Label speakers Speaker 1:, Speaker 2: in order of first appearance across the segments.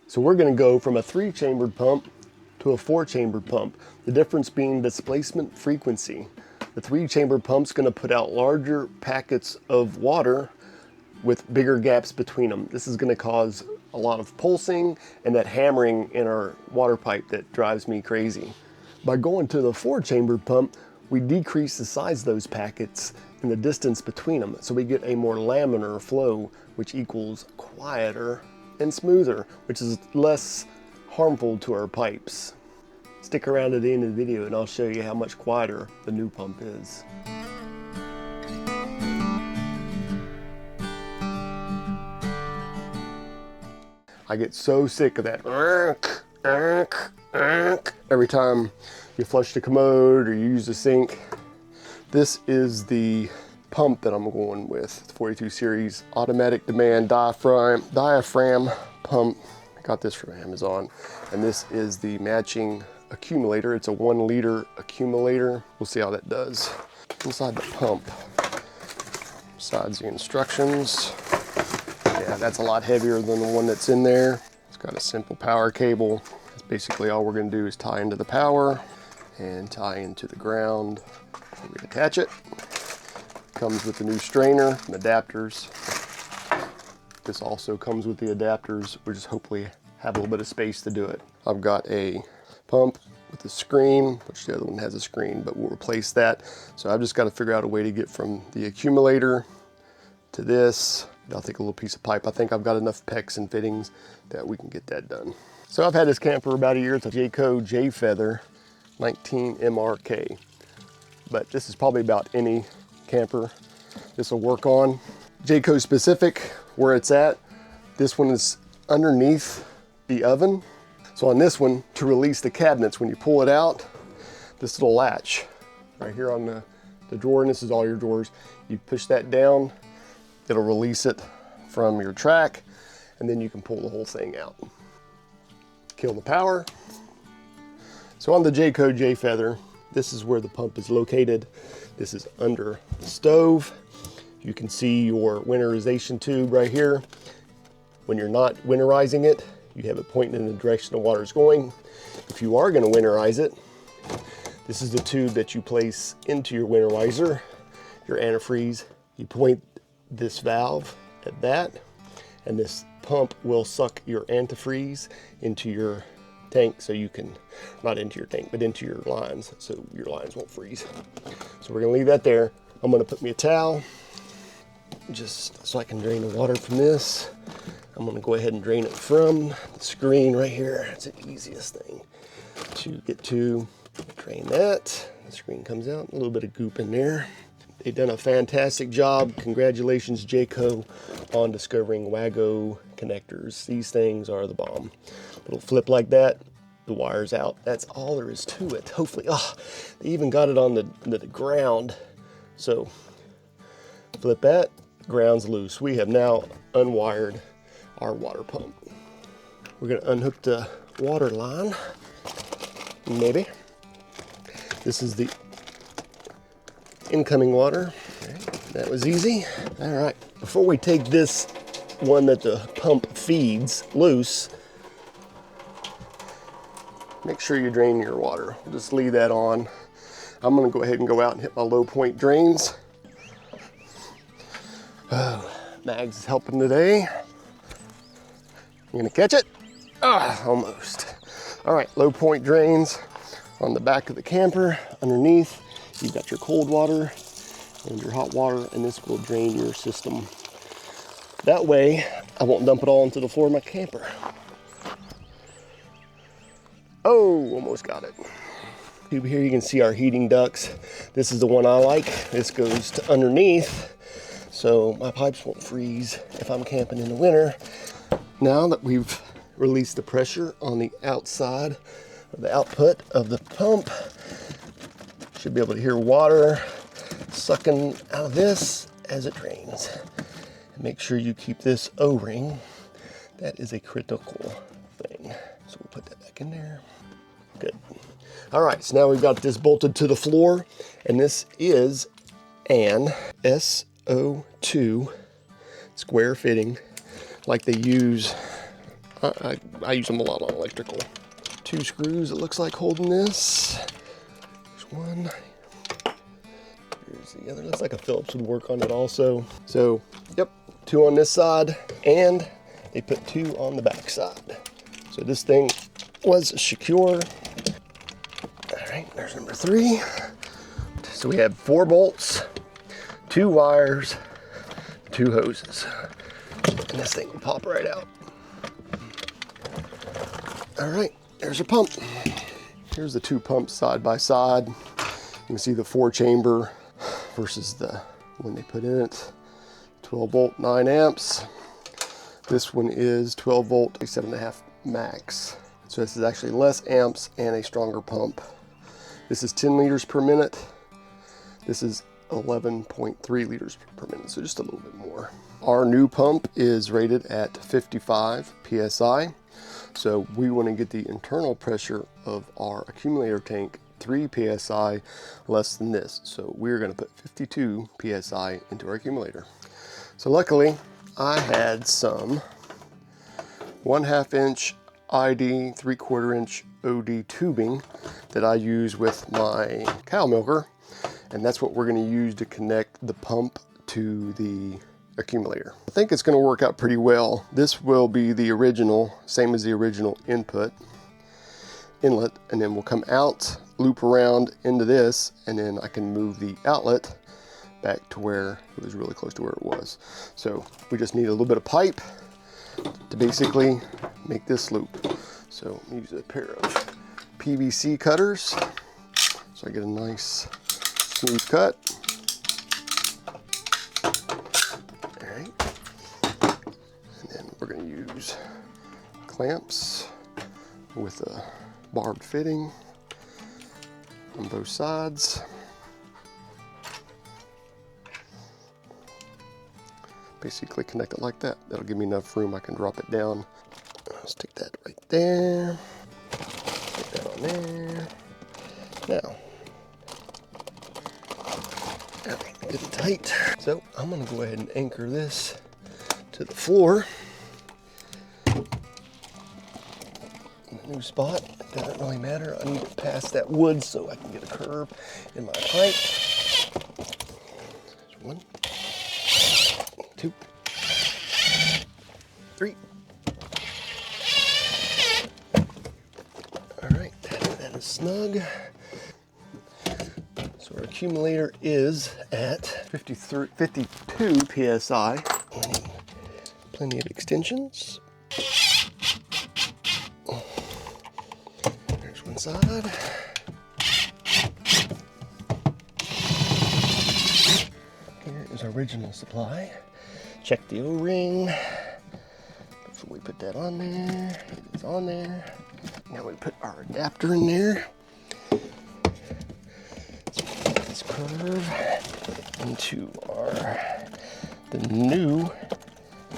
Speaker 1: So we're going to go from a 3-chambered pump to a 4-chambered pump. The difference being displacement frequency. The 3-chambered pump's going to put out larger packets of water with bigger gaps between them. This is going to cause a lot of pulsing and that hammering in our water pipe that drives me crazy. By going to the 4-chambered pump, we decrease the size of those packets and the distance between them, so we get a more laminar flow, which equals quieter and smoother, which is less harmful to our pipes. Stick around to the end of the video and I'll show you how much quieter the new pump is. I get so sick of that every time you flush the commode or you use the sink. This is the pump that I'm going with, the 42 series automatic demand diaphragm pump. I got this from Amazon, and this is the matching accumulator. It's a 1 liter accumulator. We'll see how that does. Inside the pump, besides the instructions, yeah, that's a lot heavier than the one that's in there. It's got a simple power cable. That's basically all we're going to do is tie into the power and tie into the ground. We attach it. Comes with the new strainer and adapters. This also comes with the adapters. We just hopefully have a little bit of space to do it. I've got a pump with a screen, which the other one has a screen, but we'll replace that. So I've just got to figure out a way to get from the accumulator to this. I'll take a little piece of pipe. I think I've got enough pecs and fittings that we can get that done. So I've had this camper for about a year. It's a Jayco J-Feather 19 MRK. But this is probably about any camper this will work on. Jayco specific, where it's at, this one is underneath the oven. So on this one, to release the cabinets, when you pull it out, this little latch right here on the drawer, and this is all your drawers, you push that down, it'll release it from your track, and then you can pull the whole thing out. Kill the power. So on the Jayco J-Feather, this is where the pump is located. This is under the stove. You can see your winterization tube right here. When you're not winterizing it, you have it pointing in the direction the water is going. If you are going to winterize it, this is the tube that you place into your winterizer, your antifreeze. You point this valve at that, and this pump will suck your antifreeze into your tank, so you can, not into your tank, but into your lines, so your lines won't freeze. So we're gonna leave that there. I'm gonna put me a towel, just so I can drain the water from this. I'm gonna go ahead and drain it from the screen right here. It's the easiest thing to get to. Drain that. The screen comes out, a little bit of goop in there. They've done a fantastic job. Congratulations, Jayco, on discovering WAGO connectors. These things are the bomb. Little flip like that, the wire's out. That's all there is to it. Hopefully, they even got it on the ground. So flip that, ground's loose. We have now unwired our water pump. We're gonna unhook the water line, maybe. This is the incoming water. Okay, that was easy. All right, before we take this one that the pump feeds loose, make sure you drain your water. We'll just leave that on. I'm gonna go ahead and go out and hit my low point drains. Oh, Mags is helping today. You gonna catch it? Almost. All right, low point drains on the back of the camper. Underneath, you've got your cold water and your hot water, and this will drain your system. That way, I won't dump it all into the floor of my camper. Oh, almost got it. Over here you can see our heating ducts. This is the one I like. This goes to underneath, so my pipes won't freeze if I'm camping in the winter. Now that we've released the pressure on the outside of the output of the pump, should be able to hear water sucking out of this as it drains. And make sure you keep this O-ring. That is a critical thing. So we'll put that back in there. Good. All right, so now we've got this bolted to the floor, and this is an SO2 square fitting like they use I use them a lot on electrical. 2 screws, it looks like, holding this. There's one. Here's the other. Looks like a Phillips would work on it also. So, yep, 2 on this side, and they put 2 on the back side. So this thing was secure. All right, there's number 3. So we have 4 bolts, 2 wires, 2 hoses. And this thing will pop right out. All right, there's your pump. Here's the 2 pumps side by side. You can see the 4-chamber versus the one they put in it. 12 volt, 9 amps. This one is 12 volt, 7.5 max. So this is actually less amps and a stronger pump. This is 10 liters per minute. This is 11.3 liters per minute, so just a little bit more. Our new pump is rated at 55 PSI. So we want to get the internal pressure of our accumulator tank 3 PSI less than this. So we're going to put 52 PSI into our accumulator. So luckily I had some 1/2 inch ID 3/4 inch OD tubing that I use with my cow milker. And that's what we're going to use to connect the pump to the accumulator. I think it's going to work out pretty well. This will be the original, same as the original inlet, and then we'll come out, loop around into this, and then I can move the outlet back to where it was really close to where it was. So we just need a little bit of pipe to basically make this loop. So I'm use a pair of PVC cutters so I get a nice smooth cut. All right, and then we're going to use clamps with a barbed fitting on both sides. Basically connect it like that. That'll give me enough room. I can drop it down. I'll stick that right there. Stick that on there. Now, get it tight. So I'm gonna go ahead and anchor this to the floor. In the new spot, it doesn't really matter. I need to pass that wood so I can get a curve in my pipe. There's 1, 2, 3. All right, that is snug. So our accumulator is at 52 PSI. Plenty of extensions. There's one side. Here is our original supply. Check the O-ring before we put that on there. It is on there. Now we put our adapter in there. This curve into the new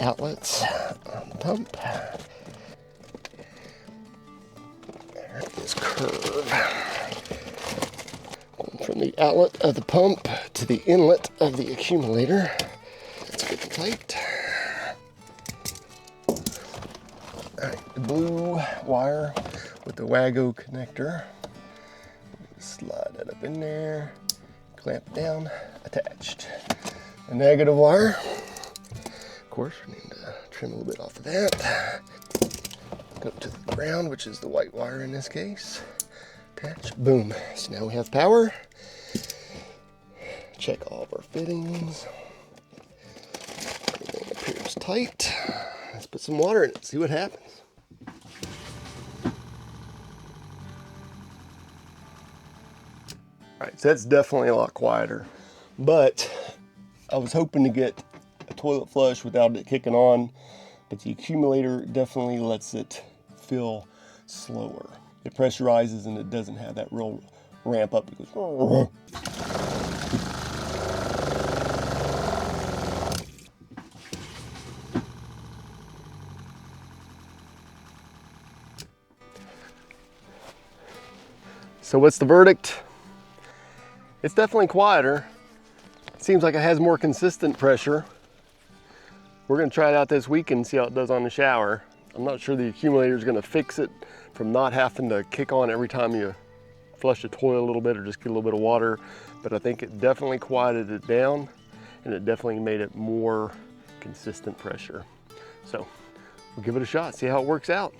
Speaker 1: outlets on the pump. There this curve. Going from the outlet of the pump to the inlet of the accumulator. That's good and tight. Alright, the blue wire with the Wago connector. Slide that up in there, clamp down, attached. The negative wire, of course, we need to trim a little bit off of that. Go to the ground, which is the white wire in this case. Attach, boom. So now we have power. Check all of our fittings. Everything appears tight. Let's put some water in it, see what happens. All right, so that's definitely a lot quieter, but I was hoping to get a toilet flush without it kicking on, but the accumulator definitely lets it fill slower. It pressurizes and it doesn't have that real ramp up. It goes. So what's the verdict? It's definitely quieter. It seems like it has more consistent pressure. We're gonna try it out this week and see how it does on the shower. I'm not sure the accumulator is going to fix it from not having to kick on every time you flush the toilet a little bit or just get a little bit of water, but I think it definitely quieted it down, and it definitely made it more consistent pressure. So we'll give it a shot, see how it works out.